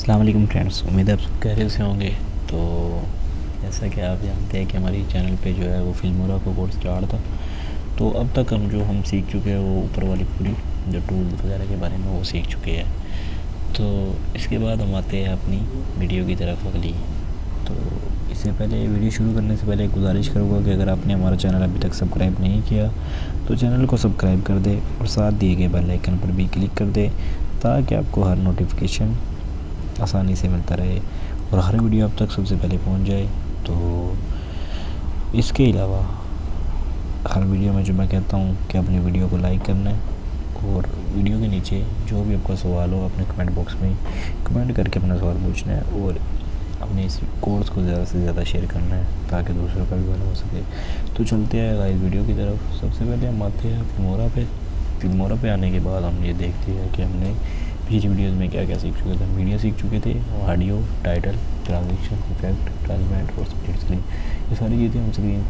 अस्सलाम वालेकुम फ्रेंड्स, उम्मीद है आप सब खैरियत से होंगे। तो जैसा कि आप जानते हैं कि हमारी चैनल पे जो है वो फिल्मोरा का कोर्स स्टार्ट था। तो अब तक हम सीख चुके हैं वो ऊपर वाली पूरी जो टूल्स वगैरह के बारे में वो सीख चुके हैं। तो इसके बाद हम आते हैं अपनी वीडियो की तरफ अगली। तो इससे पहले वीडियो शुरू करने से पहले गुजारिश करूँगा कि अगर आपने हमारा चैनल अभी तक सब्सक्राइब नहीं किया तो चैनल को सब्सक्राइब कर दे और साथ दिए गए बेल आइकन पर भी क्लिक कर दे ताकि आपको हर नोटिफिकेशन आसानी से मिलता रहे और हर वीडियो अब तक सबसे पहले पहुंच जाए। तो इसके अलावा हर वीडियो में जो मैं कहता हूं कि अपनी वीडियो को लाइक करना है और वीडियो के नीचे जो भी आपका सवाल हो अपने कमेंट बॉक्स में कमेंट करके अपना सवाल पूछना है और अपने इस कोर्स को ज़्यादा से ज़्यादा शेयर करना है ताकि दूसरों का भी भला हो सके। तो चलते हैं गाइस वीडियो की तरफ। सबसे पहले हम आते हैं फिल्मोरा पे आने के बाद हम ये देखते हैं कि हमने पिछली वीडियोज़ में क्या क्या सीख चुके थे। वीडियो सीख चुके थे, ऑडियो, टाइटल, ट्रांजिशन, इफेक्ट, ट्रांसमेंट और स्प्लिट स्क्रीन। ये सारी चीज़ें हम स्क्रीन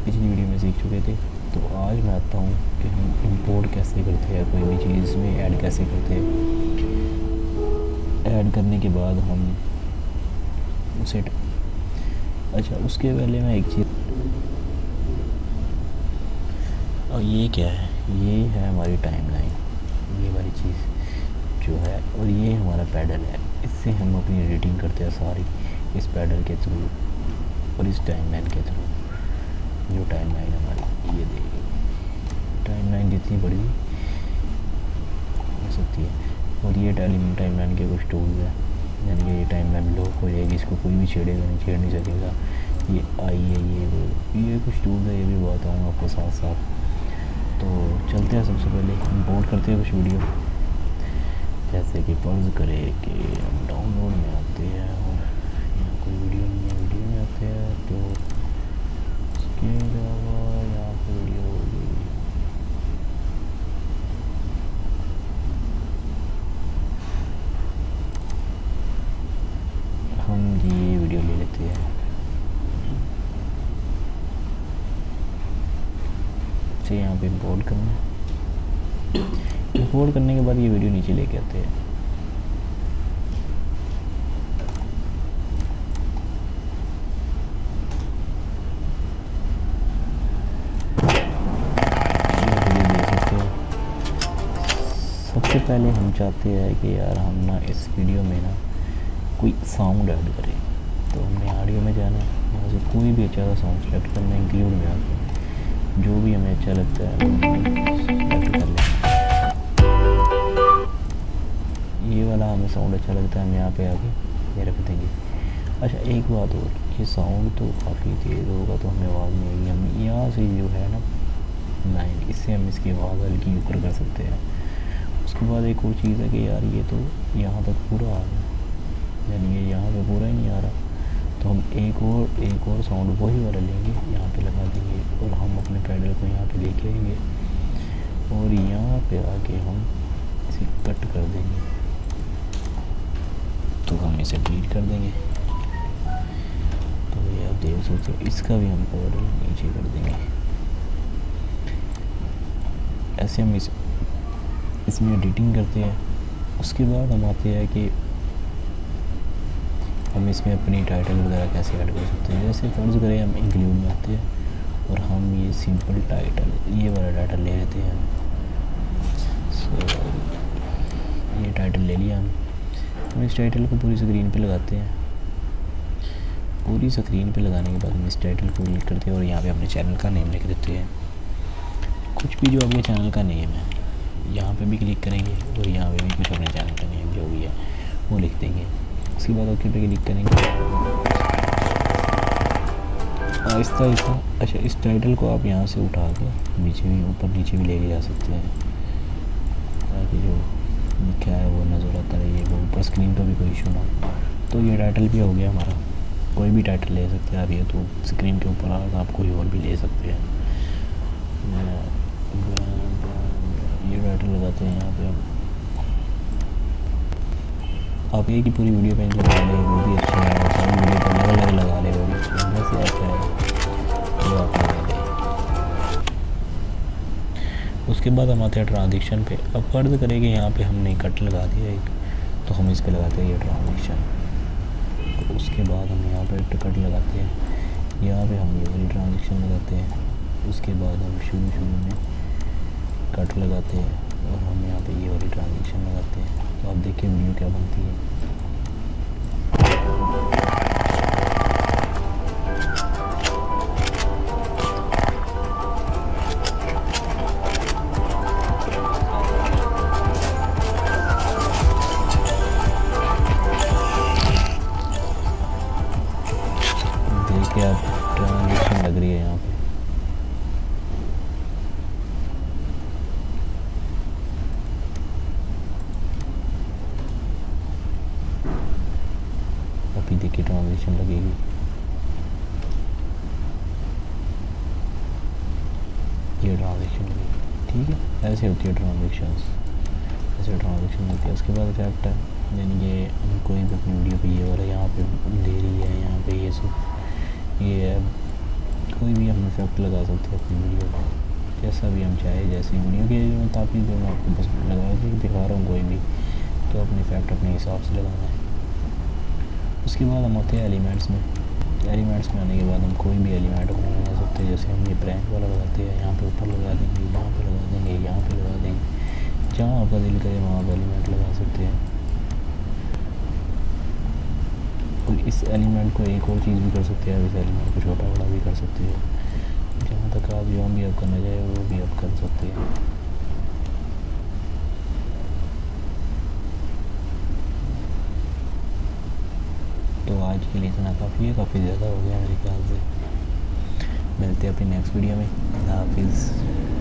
पिछली वीडियो में सीख चुके थे। तो आज मैं आता हूँ कि हम इंपोर्ट कैसे करते हैं, कोई भी चीज़ में ऐड कैसे करते हैं। ऐड करने के बाद हम उसे उसके पहले मैं एक चीज़, और ये क्या है, ये है हमारी टाइमलाइन, ये वाली चीज़ जो है, और ये हमारा पैडल है। इससे हम अपनी एडिटिंग करते हैं सारी इस पैडल के थ्रू और इस टाइमलाइन के थ्रू। जो टाइमलाइन हमारी, ये देखिए टाइमलाइन जितनी बड़ी हो सकती है। और ये टाइमलाइन के कुछ टूल्स हैं, यानी कि ये टाइमलाइन लॉक हो जाएगी, इसको कोई भी छेड़ नहीं सकेगा। ये आई है, ये कुछ टूल्स है, ये भी बताऊँगा आपको साथ साथ। तो चलते हैं, सबसे पहले इंपोर्ट करते हैं कुछ वीडियो। जैसे कि फर्ज करें कि हम डाउनलोड में आते हैं और यहाँ कोई वीडियो नहीं है, वीडियो में आते हैं तो इसके अलावा यहाँ पर वीडियो होगी। हम ये वीडियो ले लेते हैं, इसे यहाँ पे इंपोर्ट करना है। इंपोर्ट करने के बाद ये वीडियो नीचे लेके आते हैं। सबसे पहले हम चाहते हैं कि यार हम ना इस वीडियो में ना कोई साउंड ऐड करें। तो हमने ऑडियो में जाना है, वहाँ से कोई भी अच्छा सा साउंड सेलेक्ट करना है, इंक्लूड में आके जो भी हमें अच्छा लगता है सेलेक्ट कर लें। ये वाला हमें साउंड अच्छा लगता है, हम यहाँ पे आके ये रख देंगे। अच्छा एक बात और, ये साउंड तो काफ़ी तेज़ होगा तो हमें आवाज़ नहीं आएगी। हम यहाँ से जो है ना लाइन, इससे हम इसकी आवाज़ हल्की ऊपर कर सकते हैं। उसके बाद एक और चीज़ है कि यार ये तो यहाँ तक पूरा आ रहा है, यानी कि यहाँ पे पूरा ही नहीं आ रहा, तो हम एक और साउंड वही वाला लेंगे, यहाँ पे लगा देंगे और हम अपने पैडल को यहाँ पे लेके आएंगे और यहाँ पे आके हम इसे कट कर देंगे। तो हम इसे डिलीट कर देंगे। तो ये आप देख सकते हो, इसका भी हम पावर नीचे कर देंगे। ऐसे हम इसमें एडिटिंग करते हैं। उसके बाद हम आते हैं कि हम इसमें अपनी टाइटल वगैरह कैसे ऐड कर सकते हैं। जैसे फर्ज करें हम इंक्लूड में आते हैं और हम ये सिंपल टाइटल, ये वाला टाइटल ले लेते हैं। ये टाइटल ले लिया हम इस टाइटल को पूरी स्क्रीन पे लगाते हैं। पूरी स्क्रीन पे लगाने के बाद हम इस टाइटल को क्लिक करते हैं और यहाँ पे अपने चैनल का नेम लिख देते हैं। कुछ भी जो आपके चैनल का नेम है यहाँ पे भी क्लिक करेंगे और यहाँ पे भी कुछ अपने चैनल का नेम जो भी है वो लिख देंगे। उसके बाद ओके पे क्लिक करेंगे। आहिस्ता। अच्छा इस टाइटल को आप यहाँ से उठा के नीचे भी, ऊपर नीचे भी लेके जा सकते हैं ताकि जो लिखा है वो नज़र आता रही है, वो ऊपर स्क्रीन पर भी कोई इशू ना हो। तो ये टाइटल भी हो गया हमारा। कोई भी टाइटल ले सकते हैं आप, ये तो स्क्रीन के ऊपर आ रहा था, आप कोई और भी ले सकते हैं। ये टाइटल लगाते हैं यहाँ पे। आप एक ही पूरी वीडियो पे जो लगा ले वो भी अच्छा है, और सारी वीडियो पर अलग अलग लगा ले वो भी अच्छा है। वैसे अच्छा है जो आप लगा लें। उसके बाद हम आते हैं ट्रांजिशन पे। अब फर्ज करें कि यहाँ पे हमने कट लगा दिया एक, तो हम इस पर लगाते हैं ये ट्रांजेक्शन। तो उसके बाद हम यहाँ पे टिकट लगाते हैं, यहाँ पे हम ये वाली ट्रांजेक्शन लगाते हैं। उसके बाद हम शुरू में कट लगाते हैं और हम यहाँ पे ये वाली ट्रांजेक्शन लगाते हैं। तो आप देखिए वीडियो क्या बनती है। देखिए आप ट्रांजेक्शन लग रही है यहाँ पे। अभी देखिए ट्रांजेक्शन लगेगी। ये ट्रांजेक्शन लगेगी, ठीक है। ऐसे होती है ट्रांजेक्शन्स, ऐसे ट्रांजेक्शन होती है। उसके बाद इफेक्ट है, यानी कि हम कोई भी अपनी वीडियो पे ये वाला यहाँ पे दे रही है, यहाँ पे ये सब ये है, कोई भी हम इफेक्ट लगा सकते हैं अपनी वीडियो में, जैसा भी हम चाहे, जैसी वीडियो के मुताबिक जो मैं आपको बस लगा के दिखा रहा हूँ कोई भी, तो अपने इफेक्ट अपने हिसाब से लगाना है। उसके बाद हम आते हैं एलिमेंट्स में। एलिमेंट्स में आने के बाद हम कोई भी एलिमेंट अपना लगा सकते हैं। जैसे हम ये प्रैंक वाला लगाते हैं, यहाँ पे ऊपर लगा देंगे, यहाँ पे लगा देंगे, यहाँ पे लगा देंगे, जहाँ आपका दिल करे वहाँ आप एलिमेंट लगा सकते हैं। और इस एलिमेंट को एक और चीज़ भी कर सकते हैं, इस एलिमेंट को छोटा बड़ा भी कर सकते हैं, जहाँ तक आप जो भी आप करना चाहे वो भी आप कर सकते हैं। तो आज के लिए इतना काफ़ी है, काफ़ी ज़्यादा हो गया मेरे ख्याल से। मिलते हैं अपनी नेक्स्ट वीडियो में। अल्लाह हाफिज़।